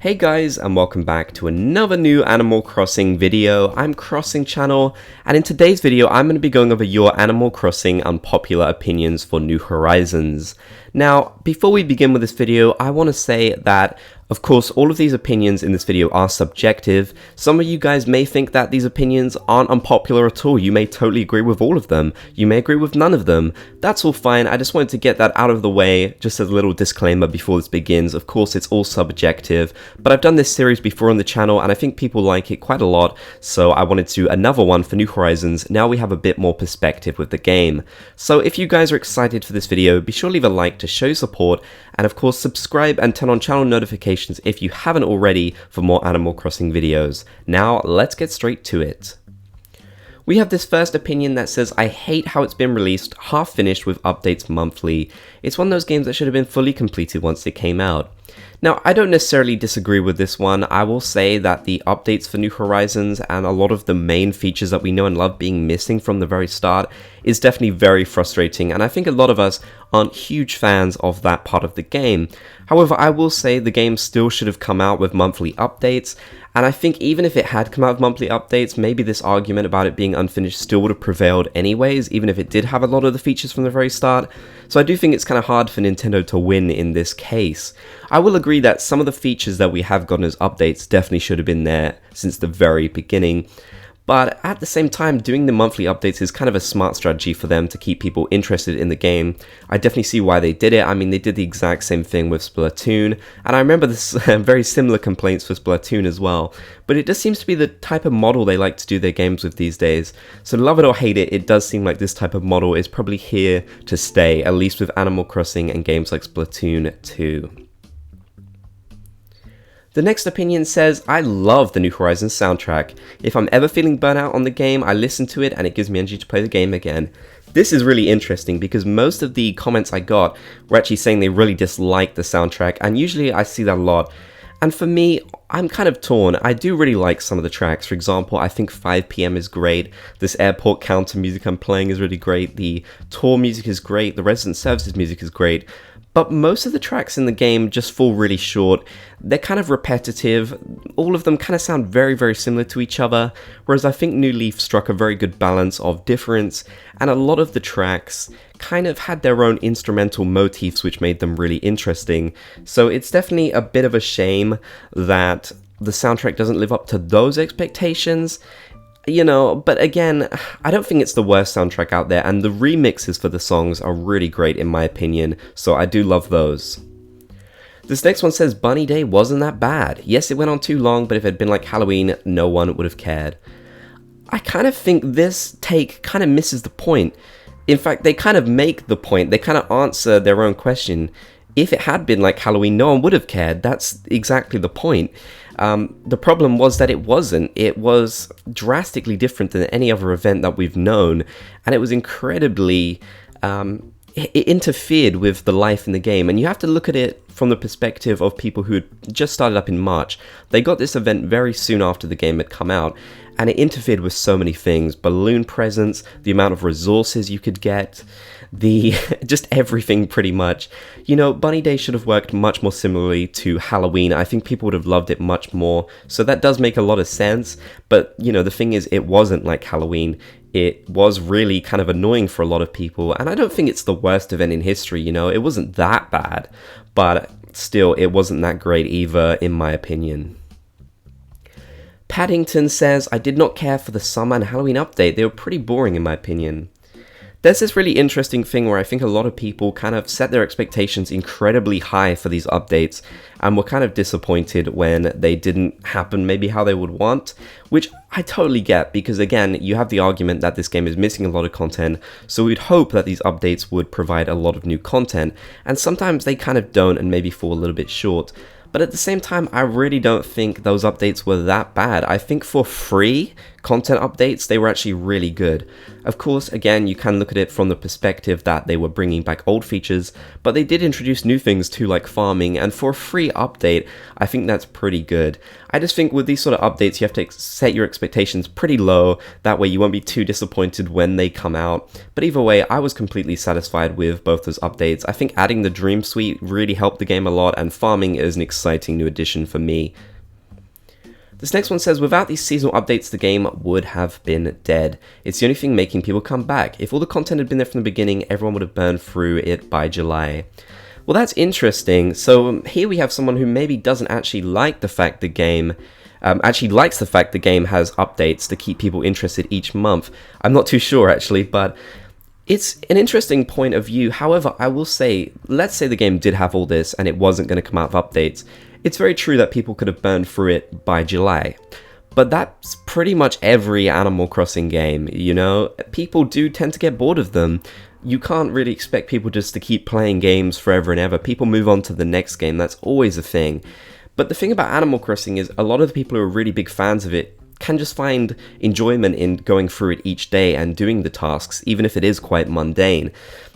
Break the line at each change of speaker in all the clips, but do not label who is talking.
Hey guys, and welcome back to another new Animal Crossing video. I'm Crossing Channel, and in today's video I'm going to be going over your Animal Crossing unpopular opinions for New Horizons. Now, before we begin with this video, I want to say that of course, all of these opinions in this video are subjective. Some of you guys may think that these opinions aren't unpopular at all. You may totally agree with all of them. You may agree with none of them. That's all fine. I just wanted to get that out of the way, just as a little disclaimer before this begins. Of course, it's all subjective, but I've done this series before on the channel, and I think people like it quite a lot, so I wanted to do another one for New Horizons. Now we have a bit more perspective with the game. So if you guys are excited for this video, be sure to leave a like to show support, and of course subscribe and turn on channel notifications if you haven't already for more Animal Crossing videos. Now, let's get straight to it. We have this first opinion that says, I hate how it's been released, half finished with updates monthly. It's one of those games that should have been fully completed once it came out. Now, I don't necessarily disagree with this one. I will say that the updates for New Horizons and a lot of the main features that we know and love being missing from the very start is definitely very frustrating, and I think a lot of us aren't huge fans of that part of the game. However, I will say the game still should have come out with monthly updates, and I think even if it had come out with monthly updates, maybe this argument about it being unfinished still would have prevailed anyways, even if it did have a lot of the features from the very start. So I do think it's kind of hard for Nintendo to win in this case. I will agree that some of the features that we have gotten as updates definitely should have been there since the very beginning. But at the same time, doing the monthly updates is kind of a smart strategy for them to keep people interested in the game. I definitely see why they did it. I mean, they did the exact same thing with Splatoon, and I remember this very similar complaints for Splatoon as well. But it just seems to be the type of model they like to do their games with these days. So love it or hate it, it does seem like this type of model is probably here to stay, at least with Animal Crossing and games like Splatoon 2. The next opinion says, I love the New Horizons soundtrack. If I'm ever feeling burnt out on the game, I listen to it and it gives me energy to play the game again. This is really interesting because most of the comments I got were actually saying they really dislike the soundtrack, and usually I see that a lot. And for me, I'm kind of torn. I do really like some of the tracks. For example, I think 5 PM is great. This airport counter music I'm playing is really great. The tour music is great. The resident services music is great. But most of the tracks in the game just fall really short. They're kind of repetitive. All of them kind of sound very, very similar to each other, whereas I think New Leaf struck a very good balance of difference, and a lot of the tracks kind of had their own instrumental motifs which made them really interesting. So it's definitely a bit of a shame that the soundtrack doesn't live up to those expectations. You know, but again, I don't think it's the worst soundtrack out there, and the remixes for the songs are really great in my opinion, so I do love those. This next one says, Bunny Day wasn't that bad. Yes, it went on too long, but if it had been like Halloween, no one would have cared. I kind of think this take kind of misses the point. In fact, they kind of make the point, they kind of answer their own question. If it had been like Halloween, no one would have cared. That's exactly the point. The problem was that it wasn't. It was drastically different than any other event that we've known, and it was incredibly... it interfered with the life in the game, and you have to look at it from the perspective of people who had just started up in March. They got this event very soon after the game had come out, and it interfered with so many things. Balloon presents, the amount of resources you could get, just everything pretty much. You know, Bunny Day should have worked much more similarly to Halloween. I think people would have loved it much more, so that does make a lot of sense. But, you know, the thing is, it wasn't like Halloween. It was really kind of annoying for a lot of people, and I don't think it's the worst event in history, you know, it wasn't that bad, but still, it wasn't that great either, in my opinion. Paddington says, I did not care for the summer and Halloween update. They were pretty boring in my opinion. There's this really interesting thing where I think a lot of people kind of set their expectations incredibly high for these updates and were kind of disappointed when they didn't happen maybe how they would want, which I totally get because again, you have the argument that this game is missing a lot of content, so we'd hope that these updates would provide a lot of new content, and sometimes they kind of don't and maybe fall a little bit short. But at the same time, I really don't think those updates were that bad. I think for free, content updates, they were actually really good. Of course, again, you can look at it from the perspective that they were bringing back old features, but they did introduce new things too, like farming, and for a free update, I think that's pretty good. I just think with these sort of updates, you have to set your expectations pretty low, that way you won't be too disappointed when they come out. But either way, I was completely satisfied with both those updates. I think adding the Dream Suite really helped the game a lot, and farming is an exciting new addition for me. This next one says, without these seasonal updates, the game would have been dead. It's the only thing making people come back. If all the content had been there from the beginning, everyone would have burned through it by July. Well, that's interesting. So here we have someone who maybe doesn't actually like the fact the game actually likes the fact the game has updates to keep people interested each month. I'm not too sure actually, but it's an interesting point of view. However, I will say, let's say the game did have all this and it wasn't going to come out with updates. It's very true that people could have burned through it by July. But that's pretty much every Animal Crossing game, you know? People do tend to get bored of them. You can't really expect people just to keep playing games forever and ever. People move on to the next game, that's always a thing. But the thing about Animal Crossing is a lot of the people who are really big fans of it can just find enjoyment in going through it each day and doing the tasks, even if it is quite mundane.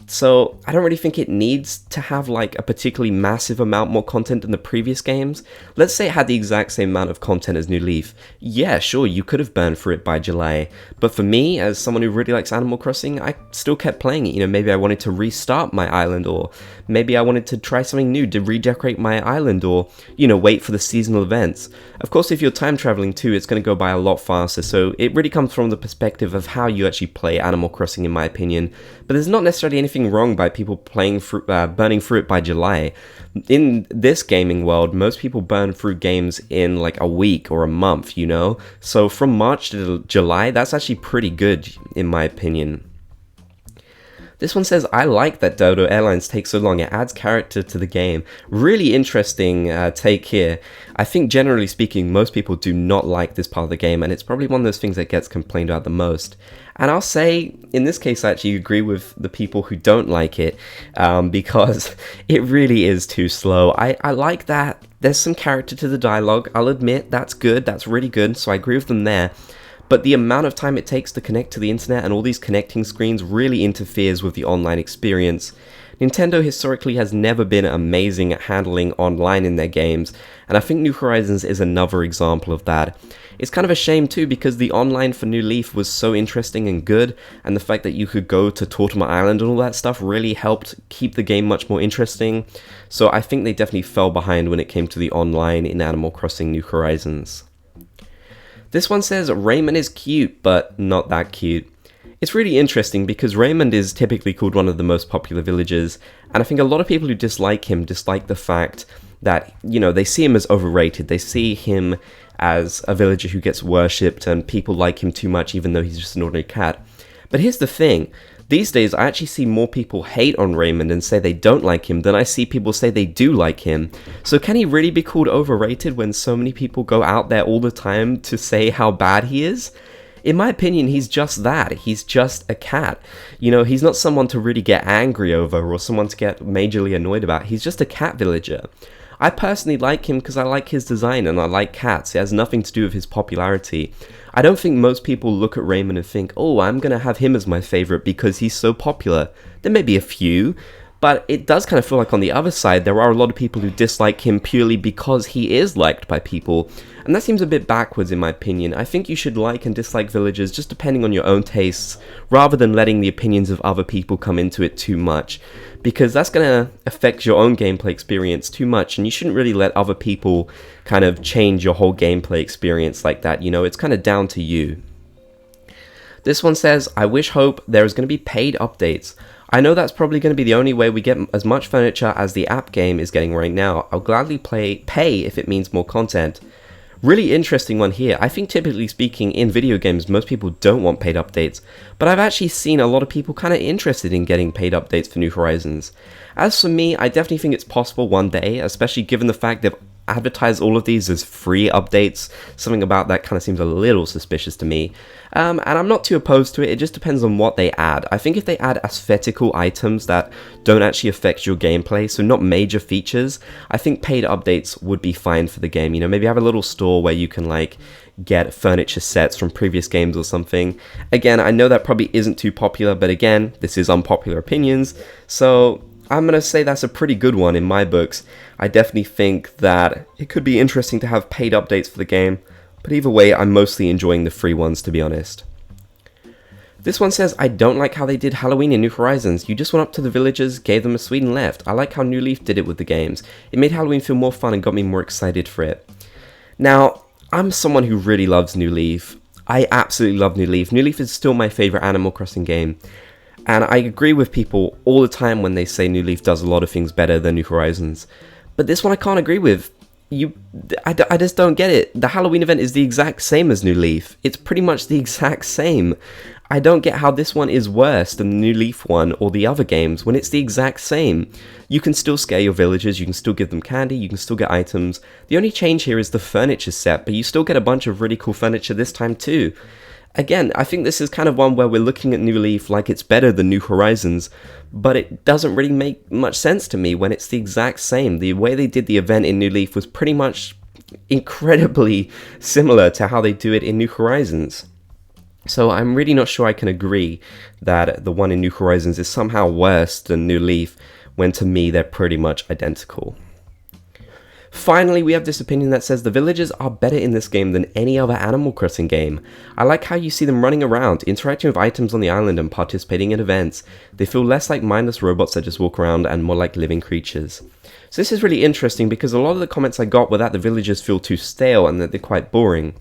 So I don't really think it needs to have like a particularly massive amount more content than the previous games. Let's say it had the exact same amount of content as New Leaf. Yeah, sure, you could have burned through it by July. But for me, as someone who really likes Animal Crossing, I still kept playing it. You know, maybe I wanted to restart my island, or maybe I wanted to try something new, to redecorate my island, or, you know, wait for the seasonal events. Of course, if you're time traveling too, it's going to go by a lot faster. So it really comes from the perspective of how you actually play Animal Crossing, in my opinion. But there's not necessarily anything wrong by people burning through it by July. In this gaming world, most people burn through games in like a week or a month, you know? So from March to July, that's actually pretty good, in my opinion. This one says, I like that Dodo Airlines takes so long, it adds character to the game. Really interesting take here. I think generally speaking, most people do not like this part of the game, and it's probably one of those things that gets complained about the most. And I'll say, in this case, I actually agree with the people who don't like it, because it really is too slow. I like that there's some character to the dialogue. I'll admit, that's good, that's really good, so I agree with them there. But the amount of time it takes to connect to the internet and all these connecting screens really interferes with the online experience. Nintendo historically has never been amazing at handling online in their games, and I think New Horizons is another example of that. It's kind of a shame too, because the online for New Leaf was so interesting and good, and the fact that you could go to Tortimer Island and all that stuff really helped keep the game much more interesting. So I think they definitely fell behind when it came to the online in Animal Crossing New Horizons. This one says, Raymond is cute, but not that cute. It's really interesting because Raymond is typically called one of the most popular villagers, and I think a lot of people who dislike him dislike the fact that, you know, they see him as overrated. They see him as a villager who gets worshipped, and people like him too much even though he's just an ordinary cat. But here's the thing. These days, I actually see more people hate on Raymond and say they don't like him than I see people say they do like him. So can he really be called overrated when so many people go out there all the time to say how bad he is? In my opinion, he's just that. He's just a cat. You know, he's not someone to really get angry over or someone to get majorly annoyed about. He's just a cat villager. I personally like him because I like his design and I like cats. It has nothing to do with his popularity. I don't think most people look at Raymond and think, oh, I'm going to have him as my favorite because he's so popular. There may be a few, but it does kind of feel like on the other side, there are a lot of people who dislike him purely because he is liked by people. And that seems a bit backwards in my opinion. I think you should like and dislike villagers just depending on your own tastes, rather than letting the opinions of other people come into it too much. Because that's going to affect your own gameplay experience too much, and you shouldn't really let other people kind of change your whole gameplay experience like that. You know, it's kind of down to you. This one says, I hope there is going to be paid updates. I know that's probably going to be the only way we get as much furniture as the app game is getting right now. I'll gladly pay if it means more content. Really interesting one here. I think typically speaking in video games most people don't want paid updates, but I've actually seen a lot of people kind of interested in getting paid updates for New Horizons. As for me, I definitely think it's possible one day, especially given the fact they've advertise all of these as free updates. Something about that kind of seems a little suspicious to me. And I'm not too opposed to it, it just depends on what they add. I think if they add aesthetical items that don't actually affect your gameplay, so not major features, I think paid updates would be fine for the game. You know, maybe have a little store where you can like get furniture sets from previous games or something. Again, I know that probably isn't too popular, but again, this is unpopular opinions, so I'm gonna say that's a pretty good one in my books. I definitely think that it could be interesting to have paid updates for the game, but either way, I'm mostly enjoying the free ones, to be honest. This one says, I don't like how they did Halloween in New Horizons. You just went up to the villagers, gave them a sweet and left. I like how New Leaf did it with the games. It made Halloween feel more fun and got me more excited for it. Now, I'm someone who really loves New Leaf. I absolutely love New Leaf. New Leaf is still my favorite Animal Crossing game. And I agree with people all the time when they say New Leaf does a lot of things better than New Horizons. But this one I can't agree with. I just don't get it. The Halloween event is the exact same as New Leaf. It's pretty much the exact same. I don't get how this one is worse than the New Leaf one or the other games when it's the exact same. You can still scare your villagers, you can still give them candy, you can still get items. The only change here is the furniture set, but you still get a bunch of really cool furniture this time too. Again, I think this is kind of one where we're looking at New Leaf like it's better than New Horizons, but it doesn't really make much sense to me when it's the exact same. The way they did the event in New Leaf was pretty much incredibly similar to how they do it in New Horizons. So I'm really not sure I can agree that the one in New Horizons is somehow worse than New Leaf, when to me they're pretty much identical. Finally, we have this opinion that says the villagers are better in this game than any other Animal Crossing game. I like how you see them running around, interacting with items on the island and participating in events. They feel less like mindless robots that just walk around and more like living creatures. So this is really interesting because a lot of the comments I got were that the villagers feel too stale and that they're quite boring.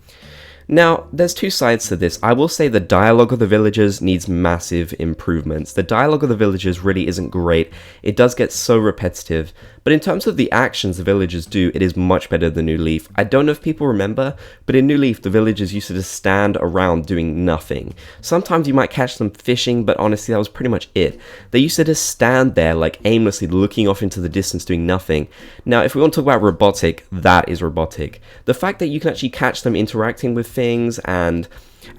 Now, there's two sides to this. I will say the dialogue of the villagers needs massive improvements. The dialogue of the villagers really isn't great. It does get so repetitive. But in terms of the actions the villagers do, it is much better than New Leaf. I don't know if people remember, but in New Leaf, the villagers used to just stand around doing nothing. Sometimes you might catch them fishing, but honestly, that was pretty much it. They used to just stand there, like aimlessly looking off into the distance doing nothing. Now, if we want to talk about robotic, that is robotic. The fact that you can actually catch them interacting with things and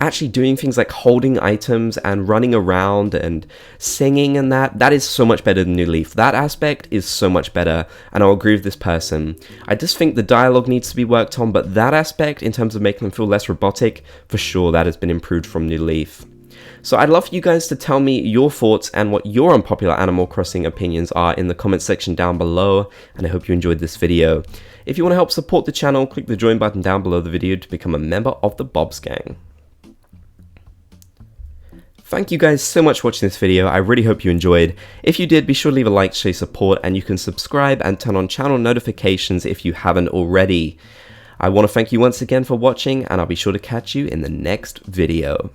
actually doing things like holding items and running around and singing and that is so much better than New Leaf. That aspect is so much better, and I'll agree with this person. I just think the dialogue needs to be worked on, but that aspect, in terms of making them feel less robotic, for sure that has been improved from New Leaf. So I'd love for you guys to tell me your thoughts and what your unpopular Animal Crossing opinions are in the comment section down below, and I hope you enjoyed this video. If you want to help support the channel, click the join button down below the video to become a member of the Bob's Gang. Thank you guys so much for watching this video. I really hope you enjoyed. If you did, be sure to leave a like to show support, and you can subscribe and turn on channel notifications if you haven't already. I want to thank you once again for watching, and I'll be sure to catch you in the next video.